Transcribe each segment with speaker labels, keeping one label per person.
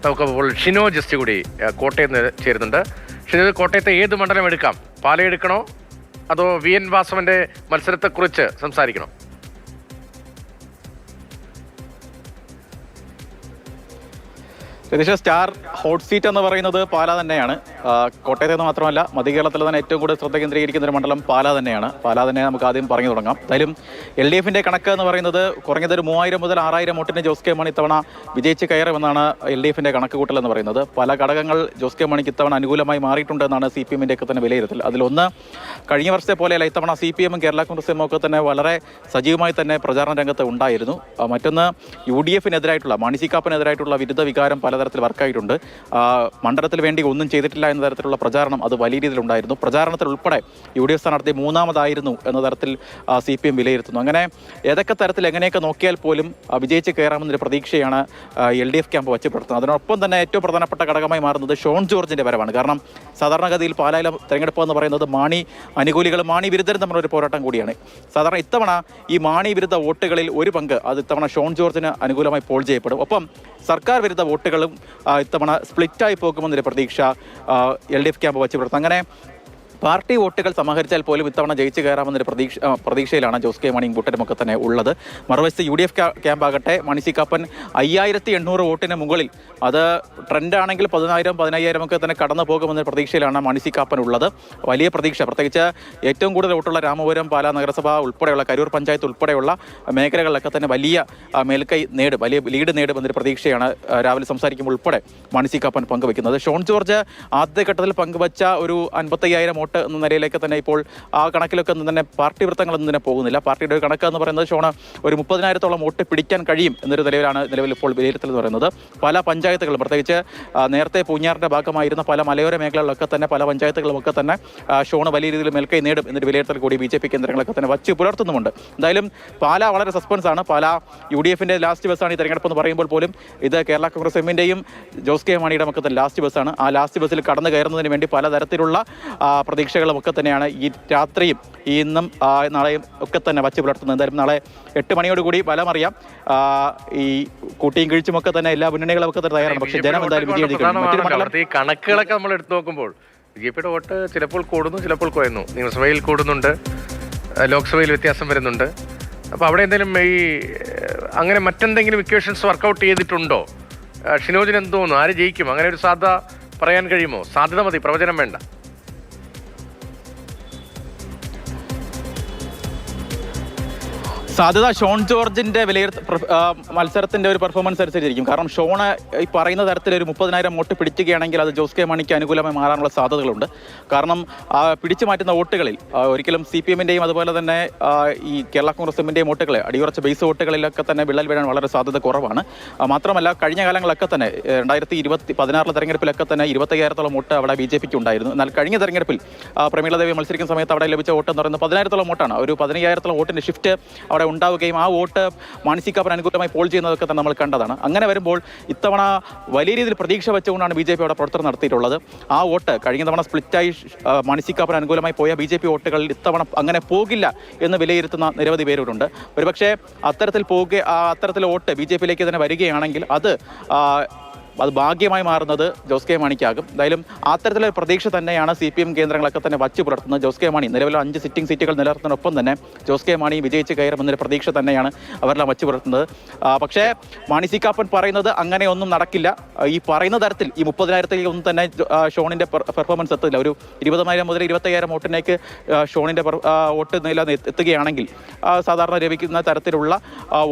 Speaker 1: നമുക്കപ്പോൾ ഷിനോ ജസ്റ്റ് കൂടി കോട്ടയത്ത് നിന്ന് ചേരുന്നുണ്ട്. ഷിനോ, കോട്ടയത്തെ ഏത് മണ്ഡലം എടുക്കാം? പാലയെടുക്കണോ അതോ വി എൻ വാസവന്റെ മത്സരത്തെക്കുറിച്ച് സംസാരിക്കണോ?
Speaker 2: രതീഷ, സ്റ്റാർ ഹോട്ട് സീറ്റ് എന്ന് പറയുന്നത് പാല തന്നെയാണ്. കോട്ടയത്ത് നിന്ന് മാത്രമല്ല, മധ്യകേരളത്തിൽ തന്നെ ഏറ്റവും കൂടുതൽ ശ്രദ്ധ കേന്ദ്രീകരിക്കുന്ന ഒരു മണ്ഡലം പാല തന്നെയാണ്. പാല തന്നെ നമുക്ക് ആദ്യം പറഞ്ഞു തുടങ്ങാം. എന്തായാലും LDFിൻ്റെ കണക്ക് എന്ന് പറയുന്നത് കുറഞ്ഞതൊരു 3000 മുതൽ 6000 വോട്ടിന് ജോസ് കെ മാണി ഇത്തവണ വിജയിച്ച് കയറുമെന്നാണ് LDFിൻ്റെ കണക്ക് കൂട്ടൽ എന്ന് പറയുന്നത്. പല ഘടകങ്ങൾ ജോസ് കെ മാണിക്ക് ഇത്തവണ അനുകൂലമായി മാറിയിട്ടുണ്ടെന്നാണ് CPMൻ്റെ ഒക്കെ തന്നെ വിലയിരുത്തൽ. അതിലൊന്ന്, കഴിഞ്ഞ വർഷത്തെ പോലെയല്ല, ഇത്തവണ CPMും കേരള കോൺഗ്രസും ഒക്കെ തന്നെ വളരെ സജീവമായി തന്നെ പ്രചാരണ രംഗത്ത് ഉണ്ടായിരുന്നു. മറ്റൊന്ന്, UDFിനെതിരായിട്ടുള്ള മാണി സി കാപ്പനെതിരായിട്ടുള്ള വിരുദ്ധ വികാരം പലതരത്തിൽ വർക്കായിട്ടുണ്ട്. മണ്ഡലത്തിൽ വേണ്ടി ഒന്നും ചെയ്തിട്ടില്ല എന്ന തരത്തിലുള്ള പ്രചാരണം അത് വലിയ രീതിയിലുണ്ടായിരുന്നു. പ്രചാരണത്തിൽ ഉൾപ്പെടെ UDF സ്ഥാനാർത്ഥി മൂന്നാമതായിരുന്നു എന്ന തരത്തിൽ CPM വിലയിരുത്തുന്നു. അങ്ങനെ ഏതൊക്കെ തരത്തിൽ എങ്ങനെയൊക്കെ നോക്കിയാൽ പോലും വിജയിച്ച് കയറാമെന്നൊരു പ്രതീക്ഷയാണ് LDF ക്യാമ്പ് വച്ച് പുലർത്തുന്നത്. അതിനൊപ്പം തന്നെ ഏറ്റവും പ്രധാനപ്പെട്ട ഘടകമായി മാറുന്നത് ഷോൺ ജോർജിൻ്റെ വരവാണ്. കാരണം സാധാരണഗതിയിൽ പാലായിലെ തെരഞ്ഞെടുപ്പ് എന്ന് പറയുന്നത് മാണി അനുകൂലികളും മാണി വിരുദ്ധരും തമ്മിലൊരു പോരാട്ടം കൂടിയാണ്. സാധാരണ ഇത്തവണ ഈ മാണി വിരുദ്ധ വോട്ടുകളിൽ ഒരു പങ്ക് അത് ഇത്തവണ ഷോൺ ജോർജിന് അനുകൂലമായി പോൾ ചെയ്യപ്പെടും. ഒപ്പം സർക്കാർ വിരുദ്ധ വോട്ടുകളും ഇത്തവണ സ്പ്ലിറ്റായി പോകുമെന്നൊരു പ്രതീക്ഷ LDF ക്യാമ്പ് വച്ച് പുലർത്തും. അങ്ങനെ പാർട്ടി വോട്ടുകൾ സമാഹരിച്ചാൽ പോലും ഇത്തവണ ജയിച്ചു കയറാമെന്നൊരു പ്രതീക്ഷയിലാണ് ജോസ് കെ മാണിയും കൂട്ടരുമൊക്കെ തന്നെ ഉള്ളത്. മറുവശത്ത് UDF ക്യാമ്പാകട്ടെ മാണി സി കാപ്പൻ 5800 വോട്ടിന് മുകളിൽ, അത് ട്രെൻഡാണെങ്കിൽ 10,000 15,000 ഒക്കെ തന്നെ കടന്നു പോകുമെന്ന പ്രതീക്ഷയിലാണ് മാണി സി കാപ്പൻ ഉള്ളത്. വലിയ പ്രതീക്ഷ, പ്രത്യേകിച്ച് ഏറ്റവും കൂടുതൽ വോട്ടുള്ള രാമപുരം, പാലാ നഗരസഭ ഉൾപ്പെടെയുള്ള കരൂർ പഞ്ചായത്ത് ഉൾപ്പെടെയുള്ള മേഖലകളിലൊക്കെ തന്നെ വലിയ മേൽക്കൈ നേടും, വലിയ ലീഡ് നേടുമെന്നൊരു പ്രതീക്ഷയാണ് രാവിലെ സംസാരിക്കുമ്പോൾ ഉൾപ്പെടെ മാണി സി കാപ്പൻ പങ്കുവയ്ക്കുന്നത്. ഷോൺ ജോർജ് ആദ്യഘട്ടത്തിൽ പങ്കുവച്ച ഒരു 55,000 വോട്ട് എന്ന നിലയിലേക്ക് തന്നെ ഇപ്പോൾ ആ കണക്കിലൊക്കെ ഒന്നും തന്നെ പാർട്ടി വൃത്തങ്ങളൊന്നും തന്നെ പോകുന്നില്ല. പാർട്ടിയുടെ ഒരു കണക്ക് എന്ന് പറയുന്നത് ഷോണ് ഒരു 30,000-ഓളം വോട്ട് പിടിക്കാൻ കഴിയും എന്നൊരു നിലവിലാണ് നിലവിൽ ഇപ്പോൾ വിലയിരുത്തൽ എന്ന് പറയുന്നത്. പല പഞ്ചായത്തുകളും, പ്രത്യേകിച്ച് നേരത്തെ പൂഞ്ഞാറിൻ്റെ ഭാഗമായിരുന്ന പല മലയോര മേഖലകളിലൊക്കെ തന്നെ പല പഞ്ചായത്തുകളുമൊക്കെ തന്നെ ഷോണ് വലിയ രീതിയിൽ മേൽക്കൈ നേടും എന്നൊരു വിലയിരുത്തൽ കൂടി BJP കേന്ദ്രങ്ങളൊക്കെ തന്നെ വച്ച് പുലർത്തുന്നുമുണ്ട്. എന്തായാലും പാല വളരെ സസ്പെൻസാണ്. പാല UDFിൻ്റെ ലാസ്റ്റ് ബസ്സാണ് ഈ തെരഞ്ഞെടുപ്പ് എന്ന് പറയുമ്പോൾ പോലും ഇത് കേരള കോൺഗ്രസ് എമ്മിൻ്റെയും ജോസ് കെ മാണിയുടെ ഒക്കെ തന്നെ ലാസ്റ്റ് ബസ്സാണ്. ആ ലാസ്റ്റ് ബസ്സിൽ കടന്നു കയറുന്നതിന് വേണ്ടി പലതരത്തിലുള്ള പ്രതീക്ഷകളുമൊക്കെ തന്നെയാണ് ഈ രാത്രിയും ഇന്നും നാളെയും ഒക്കെ തന്നെ വച്ച് പുലർത്തുന്നത്. എന്തായാലും നാളെ 8 മണിയോടുകൂടി ഫലമറിയാം. ഈ കൂട്ടിയും കിഴിച്ചുമൊക്കെ തന്നെ എല്ലാ മുന്നണികളും തന്നെ തയ്യാറാണ്. പക്ഷേ ജനം എന്തായാലും
Speaker 1: ഈ കണക്കുകളൊക്കെ നമ്മൾ എടുത്തു നോക്കുമ്പോൾ BJPയുടെ വോട്ട് ചിലപ്പോൾ കൂടുന്നു, ചിലപ്പോൾ കുറയുന്നു. നിയമസഭയിൽ കൂടുന്നുണ്ട്, ലോക്സഭയിൽ വ്യത്യാസം വരുന്നുണ്ട്. അപ്പോൾ അവിടെ എന്തെങ്കിലും ഈ അങ്ങനെ മറ്റെന്തെങ്കിലും ഇക്വേഷൻസ് വർക്കൗട്ട് ചെയ്തിട്ടുണ്ടോ? ഷിനോജിന് എന്ത് തോന്നുന്നു? ആര് ജയിക്കും? അങ്ങനെ ഒരു സാധ്യത പറയാൻ കഴിയുമോ? സാധ്യത മതി, പ്രവചനം വേണ്ട.
Speaker 2: സാധ്യത ഷോൺ ജോർജിൻ്റെ മത്സരത്തിൻ്റെ ഒരു പെർഫോമൻസ് അനുസരിച്ചിരിക്കും. കാരണം ഷോണ് ഈ പറയുന്ന തരത്തിൽ ഒരു 30,000 വോട്ട് പിടിക്കുകയാണെങ്കിൽ അത് ജോസ് കെ മാണിക്ക് അനുകൂലമായി മാറാനുള്ള സാധ്യതകളുണ്ട്. കാരണം പിടിച്ചു മാറ്റുന്ന വോട്ടുകളിൽ ഒരിക്കലും CPMൻ്റെയും അതുപോലെ തന്നെ ഈ കേരള കോൺഗ്രസ് എമ്മിൻ്റെയും വോട്ടുകളെ അടിയുറച്ച ബേസ് വോട്ടുകളിലൊക്കെ തന്നെ വിള്ളൽ വീഴാൻ വളരെ സാധ്യത കുറവാണ്. മാത്രമല്ല കഴിഞ്ഞ കാലങ്ങളൊക്കെ തന്നെ 2016 തെരഞ്ഞെടുപ്പിലൊക്കെ തന്നെ 25,000-ഓളം വോട്ട് അവിടെ BJPക്ക് ഉണ്ടായിരുന്നു. എന്നാൽ കഴിഞ്ഞ തെരഞ്ഞെടുപ്പിൽ പ്രമീളദേവി മത്സരിക്കുന്ന സമയത്ത് അവിടെ ലഭിച്ച വോട്ട് എന്ന് പറയുന്നത് 10,000-ഓളം വോട്ടാണ്. ഒരു 15,000-ഓളം വോട്ടിൻ്റെ ഷിഫ്റ്റ് അവിടെ ഉണ്ടാവുകയും ആ വോട്ട് മാണി സി കാപ്പൻ അനുകൂലമായി പോൾ ചെയ്യുന്നതൊക്കെ തന്നെ നമ്മൾ കണ്ടതാണ്. അങ്ങനെ വരുമ്പോൾ ഇത്തവണ വലിയ രീതിയിൽ പ്രതീക്ഷ വെച്ചുകൊണ്ടാണ് BJP അവിടെ പ്രവർത്തനം നടത്തിയിട്ടുള്ളത്. ആ വോട്ട് കഴിഞ്ഞ തവണ സ്പ്ലിറ്റായി മാണി സി കാപ്പൻ അനുകൂലമായി പോയ BJP വോട്ടുകളിൽ ഇത്തവണ അങ്ങനെ പോകില്ല എന്ന് വിലയിരുത്തുന്ന നിരവധി പേരുണ്ട്. ഒരുപക്ഷെ അത്തരത്തിൽ വോട്ട് BJPയിലേക്ക് തന്നെ വരികയാണെങ്കിൽ അത് ഭാഗ്യമായി മാറുന്നത് ജോസ് കെ മാണിക്കാകും. എന്തായാലും അത്തരത്തിലൊരു പ്രതീക്ഷ തന്നെയാണ് CPM കേന്ദ്രങ്ങളൊക്കെ തന്നെ വച്ച് പുലർത്തുന്നത്. ജോസ് കെ മാണി നിലവിൽ 5 സിറ്റിംഗ് സീറ്റുകൾ നിലനിർത്തുന്നതിനൊപ്പം തന്നെ ജോസ് കെ മാണി വിജയിച്ച് കയറുമെന്നൊരു പ്രതീക്ഷ തന്നെയാണ് അവരെല്ലാം വച്ച് പുലർത്തുന്നത്. പക്ഷേ മാണി സി കാപ്പൻ പറയുന്നത് അങ്ങനെ ഒന്നും നടക്കില്ല. ഈ പറയുന്ന തരത്തിൽ ഈ 30,000-ലേക്ക് ഒന്നും തന്നെ ഷോണിൻ്റെ പെർഫോമൻസ് എത്തില്ല. ഒരു 20,000 മുതൽ 25,000 വോട്ടിലേക്ക് ഷോണിൻ്റെ വോട്ട് നില എത്തുകയാണെങ്കിൽ സാധാരണ ലഭിക്കുന്ന തരത്തിലുള്ള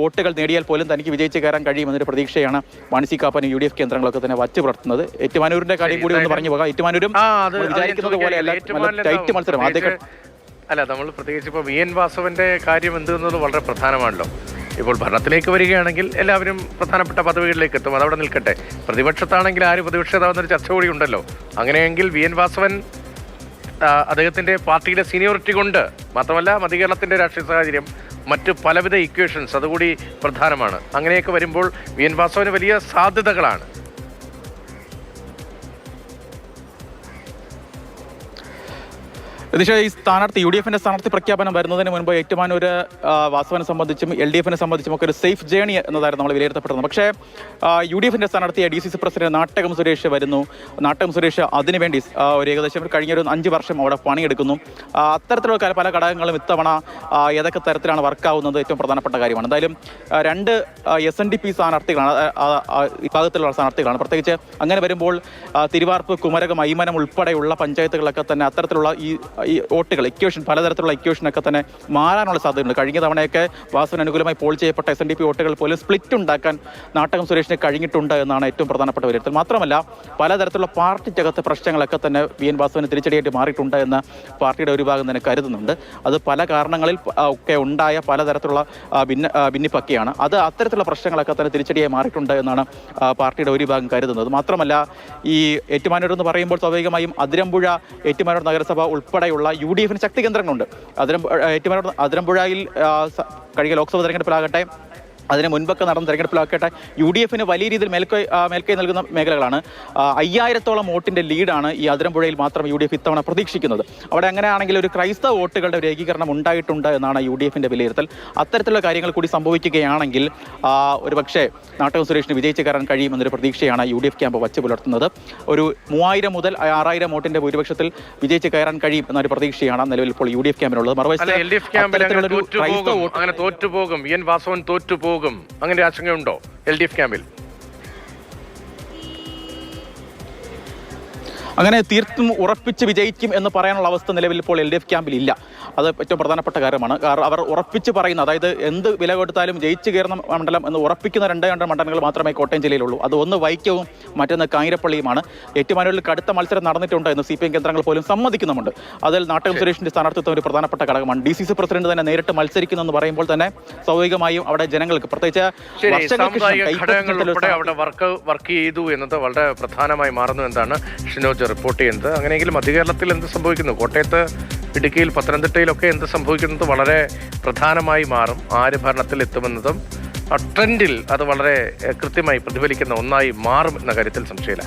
Speaker 2: വോട്ടുകൾ നേടിയാൽ പോലും തനിക്ക് വിജയിച്ച് കയറാൻ കഴിയുമെന്നൊരു പ്രതീക്ഷയാണ് മാണി സി കാപ്പൻ UDF കേന്ദ്രങ്ങളൊക്കെ തന്നെ വച്ച് പുലർത്തുന്നത്. ഏറ്റുമാനൂരിന്റെ കാര്യം കൂടി ഒന്ന് പറഞ്ഞു പോകാം. ഏറ്റുമാനൂരും വിചാരിക്കുന്നത് പോലെയല്ല, ടൈറ്റ് മത്സരം.
Speaker 1: അല്ല, നമ്മൾ പ്രത്യേകിച്ച് ഇപ്പോൾ വി എൻ വാസവന്റെ കാര്യം എന്തെന്നുള്ളത് വളരെ പ്രധാനമാണല്ലോ. ഇപ്പോൾ ഭരണത്തിലേക്ക് വരികയാണെങ്കിൽ എല്ലാവരും പ്രധാനപ്പെട്ട പദവികളിലേക്ക് എത്തും, അതവിടെ നിൽക്കട്ടെ. പ്രതിപക്ഷത്താണെങ്കിൽ ആര് പ്രതിപക്ഷതാവുന്നൊരു ചർച്ച കൂടി ഉണ്ടല്ലോ. അങ്ങനെയെങ്കിൽ വി എൻ വാസവൻ അദ്ദേഹത്തിന്റെ പാർട്ടിയിലെ സീനിയോറിറ്റി കൊണ്ട് മാത്രമല്ല മധ്യകേരളത്തിന്റെ രാഷ്ട്രീയ സാഹചര്യം, മറ്റ് പലവിധ ഇക്വേഷൻസ് അതുകൂടി പ്രധാനമാണ്. അങ്ങനെയൊക്കെ വരുമ്പോൾ വി എൻ വാസവന് വലിയ സാധ്യതകളാണ്.
Speaker 2: രതീഷ, ഈ സ്ഥാനാർത്ഥി UDF സ്ഥാനാർത്ഥി പ്രഖ്യാപനം വരുന്നതിന് മുൻപ് ഏറ്റുമാനൂർ വാസവനെ സംബന്ധിച്ചും LDF സംബന്ധിച്ചും ഒക്കെ ഒരു സേഫ് ജേണി എന്നതായിരുന്നു നമ്മൾ വിലയിരുത്തപ്പെടുന്നത്. പക്ഷേ UDF സ്ഥാനാർത്ഥിയെ DCC പ്രസിഡന്റ് നാട്ടകം സുരേഷ് വരുന്നു. നാട്ടകം സുരേഷ് അതിനുവേണ്ടി ഒരു ഏകദേശം കഴിഞ്ഞൊരു 5 വർഷം അവിടെ പണിയെടുക്കുന്നു. അത്തരത്തിലുള്ള പല ഘടകങ്ങളും ഇത്തവണ ഏതൊക്കെ തരത്തിലാണ് വർക്കാവുന്നത് ഏറ്റവും പ്രധാനപ്പെട്ട കാര്യമാണ്. എന്തായാലും 2 SNDP സ്ഥാനാർത്ഥികളാണ്, വിഭാഗത്തിലുള്ള സ്ഥാനാർത്ഥികളാണ്. പ്രത്യേകിച്ച് അങ്ങനെ വരുമ്പോൾ തിരുവാർപ്പ്, കുമരകം, ഐമനം ഉൾപ്പെടെയുള്ള പഞ്ചായത്തുകളൊക്കെ തന്നെ അത്തരത്തിലുള്ള ഈ വോട്ടുകൾ പലതരത്തിലുള്ള ഇക്വേഷനൊക്കെ തന്നെ മാറാനുള്ള സാധ്യതയുണ്ട്. കഴിഞ്ഞ തവണയൊക്കെ വാസവന് അനുകൂലമായി പോൾ ചെയ്യപ്പെട്ട SNDP വോട്ടുകൾ പോലും സ്പ്ലിറ്റ് ഉണ്ടാക്കാൻ നാട്ടകം സുരേഷിന് കഴിഞ്ഞിട്ടുണ്ട് എന്നാണ് ഏറ്റവും പ്രധാനപ്പെട്ട വിലയിരുത്തൽ. മാത്രമല്ല പലതരത്തിലുള്ള പാർട്ടിക്കകത്തെ പ്രശ്നങ്ങളൊക്കെ തന്നെ VN വാസവന് തിരിച്ചടിയായിട്ട് മാറിയിട്ടുണ്ട് എന്ന് പാർട്ടിയുടെ ഒരു ഭാഗം തന്നെ കരുതുന്നുണ്ട്. അത് പല കാരണങ്ങളിൽ ഒക്കെ ഉണ്ടായ പലതരത്തിലുള്ള ഭിന്നിപ്പൊക്കെയാണ്. അത് അത്തരത്തിലുള്ള പ്രശ്നങ്ങളൊക്കെ തന്നെ തിരിച്ചടിയായി മാറിയിട്ടുണ്ട് എന്നാണ് പാർട്ടിയുടെ ഒരു ഭാഗം കരുതുന്നത്. മാത്രമല്ല ഈ ഏറ്റുമാനൂർ എന്ന് പറയുമ്പോൾ സ്വാഭാവികമായും അതിരമ്പുഴ, ഏറ്റുമാനൂർ നഗരസഭ ഉൾപ്പെടെയുള്ള UDF ശക്തി കേന്ദ്രങ്ങളുണ്ട്. അതിരമ്പുഴയിൽ കഴിഞ്ഞ ലോക്സഭ തെരഞ്ഞെടുപ്പിലാകട്ടെ, അതിന് മുൻപൊക്കെ നടന്ന തെരഞ്ഞെടുപ്പിലാക്കട്ടെ UDF വലിയ രീതിയിൽ മേൽക്കൈ നൽകുന്ന മേഖലകളാണ്. 5000-ഓളം വോട്ടിൻ്റെ ലീഡാണ് ഈ അതിരമ്പുഴയിൽ മാത്രം UDF ഇത്തവണ പ്രതീക്ഷിക്കുന്നത്. അവിടെ അങ്ങനെയാണെങ്കിൽ ഒരു ക്രൈസ്തവ വോട്ടുകളുടെ ഒരു ഏകീകരണം ഉണ്ടായിട്ടുണ്ട് എന്നാണ് UDF വിലയിരുത്തൽ. അത്തരത്തിലുള്ള കാര്യങ്ങൾ കൂടി സംഭവിക്കുകയാണെങ്കിൽ ഒരുപക്ഷെ നാട്ടകം സുരേഷിന് വിജയിച്ച് കയറാൻ കഴിയുമെന്നൊരു പ്രതീക്ഷയാണ് UDF ക്യാമ്പ് വച്ച് പുലർത്തുന്നത്. ഒരു 3000 മുതൽ 6000 വോട്ടിന്റെ ഭൂരിപക്ഷത്തിൽ വിജയിച്ച് കയറാൻ കഴിയും എന്നൊരു പ്രതീക്ഷയാണ് നിലവിൽ ഇപ്പോൾ UDF ക്യാമ്പിനുള്ളത്. മറുവശത്ത്
Speaker 1: തോറ്റുപോകും, VN വാസവൻ തോറ്റുപോകും, അങ്ങനെ ആശങ്കയുണ്ടോ LDF ക്യാമ്പിൽ?
Speaker 2: അങ്ങനെ തീർത്തും ഉറപ്പിച്ച് വിജയിക്കും എന്ന് പറയാനുള്ള അവസ്ഥ നിലവിൽ ഇപ്പോൾ LDF ക്യാമ്പിൽ ഇല്ല. അത് ഏറ്റവും പ്രധാനപ്പെട്ട കാര്യമാണ്. കാരണം അവർ ഉറപ്പിച്ച് പറയുന്ന, അതായത് എന്ത് വില കൊടുത്താലും ജയിച്ചു കയറുന്ന മണ്ഡലം എന്ന് ഉറപ്പിക്കുന്ന 2 മണ്ഡലങ്ങൾ മാത്രമേ കോട്ടയം ജില്ലയിലുള്ളൂ. അത് ഒന്ന് വൈക്കവും മറ്റൊന്ന് കാഞ്ഞിരപ്പള്ളിയുമാണ്. ഏറ്റുമാനൂരിൽ കടുത്ത മത്സരം നടന്നിട്ടുണ്ട് എന്ന് CPM കേന്ദ്രങ്ങൾ പോലും സമ്മതിക്കുന്നുമുണ്ട്. അതിൽ നാട്ടകം സുരേഷിന്റെ സ്ഥാനാർത്ഥിത്വം ഒരു പ്രധാനപ്പെട്ട ഘടകമാണ്. DCC പ്രസിഡന്റ് തന്നെ നേരിട്ട് മത്സരിക്കുന്നു എന്ന് പറയുമ്പോൾ തന്നെ സ്വാഭാവികമായും അവിടെ ജനങ്ങൾക്ക് പ്രത്യേകിച്ച്
Speaker 1: അവിടെ വർക്ക് ചെയ്തു എന്നത് വളരെ പ്രധാനമായി മാറുന്നു എന്താണ് ഷിനോജ് റിപ്പോർട്ട് ചെയ്യുന്നത്. അങ്ങനെയെങ്കിൽ മധ്യകേരളത്തിൽ എന്ത് സംഭവിക്കുന്നു, കോട്ടയത്ത്, ഇടുക്കിയിൽ, പത്തനംതിട്ടയിലൊക്കെ എന്ത് സംഭവിക്കുന്നത് വളരെ പ്രധാനമായി മാറും. ആര് ഭരണത്തിൽ എത്തുമെന്നതും ട്രെൻഡിൽ അത് വളരെ കൃത്യമായി പ്രതിഫലിക്കുന്ന ഒന്നായി മാറും എന്ന കാര്യത്തിൽ സംശയമില്ല.